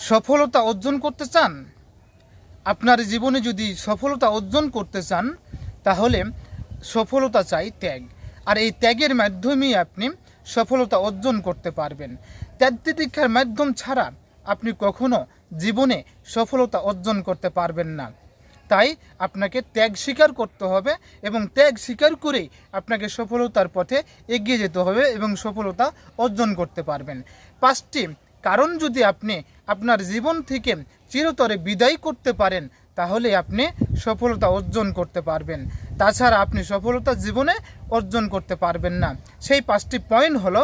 সফলতা অর্জন করতে চান, আপনার জীবনে যদি সফলতা অর্জন করতে চান তাহলে সফলতা চাই ত্যাগ। আর এই ত্যাগের মাধ্যমেই আপনি সফলতা অর্জন করতে পারবেন। ত্যাগ তিতিক্ষার মাধ্যম ছাড়া আপনি কখনো জীবনে সফলতা অর্জন করতে পারবেন না। তাই আপনাকে ত্যাগ স্বীকার করতে হবে এবং ত্যাগ স্বীকার করেই আপনাকে সফলতার পথে এগিয়ে যেতে হবে এবং সফলতা অর্জন করতে পারবেন। 5টি কারণ যদি আপনি আপনার জীবন থেকে চিরতরে বিদায় করতে পারেন তাহলে আপনি সফলতা অর্জন করতে পারবেন। তাছাড়া আপনি সফলতা জীবনে অর্জন করতে পারবেন না। সেই 5টি পয়েন্ট হলো,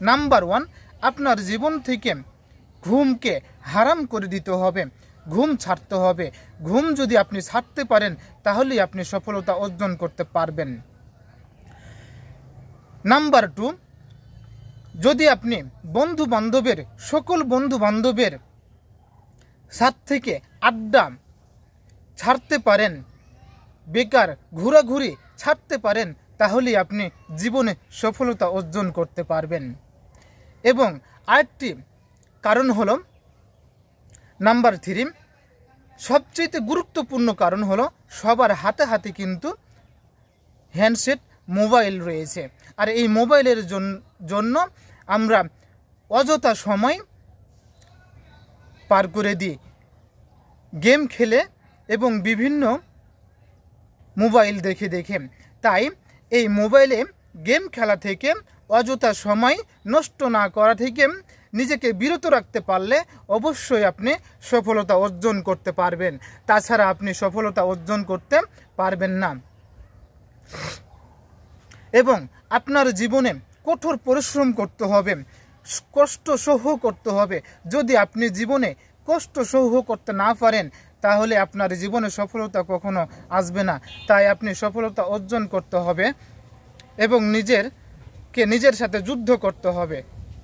নাম্বার 1, আপনার জীবন থেকে ঘুমকে হারাম করে দিতে হবে, ঘুম ছাড়তে হবে। ঘুম যদি আপনি ছাড়তে পারেন তাহলেই আপনি সফলতা অর্জন করতে পারবেন। নাম্বার 2, যদি আপনি সকল বন্ধু বান্ধবের সাথ থেকে আড্ডা ছাড়তে পারেন, বেকার ঘোরাঘুরি ছাড়তে পারেন, তাহলেই আপনি জীবনে সফলতা অর্জন করতে পারবেন। এবং আরেকটি কারণ হলো নাম্বার 3, সবচেয়ে গুরুত্বপূর্ণ কারণ হলো সবার হাতে হাতে কিন্তু হ্যান্ডসেট মোবাইল রয়েছে। আর এই মোবাইলের জন্য আমরা অযথা সময় পার করে দিই গেম খেলে এবং বিভিন্ন মোবাইল দেখে দেখে। তাই এই মোবাইলে গেম খেলা থেকে, অযথা সময় নষ্ট না করা থেকে নিজেকে বিরত রাখতে পারলে অবশ্যই আপনি সফলতা অর্জন করতে পারবেন। তাছাড়া আপনি সফলতা অর্জন করতে পারবেন না। এবং আপনার জীবনে কঠোর পরিশ্রম করতে হবে, কষ্ট সহ্য করতে হবে। যদি আপনি জীবনে কষ্ট সহ্য করতে না পারেন তাহলে আপনার জীবনে সফলতা কখনো আসবে না। তাই আপনি সফলতা অর্জন করতে হবে এবং নিজের সাথে যুদ্ধ করতে হবে।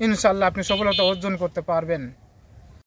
ইনশাআল্লাহ আপনি সফলতা অর্জন করতে পারবেন।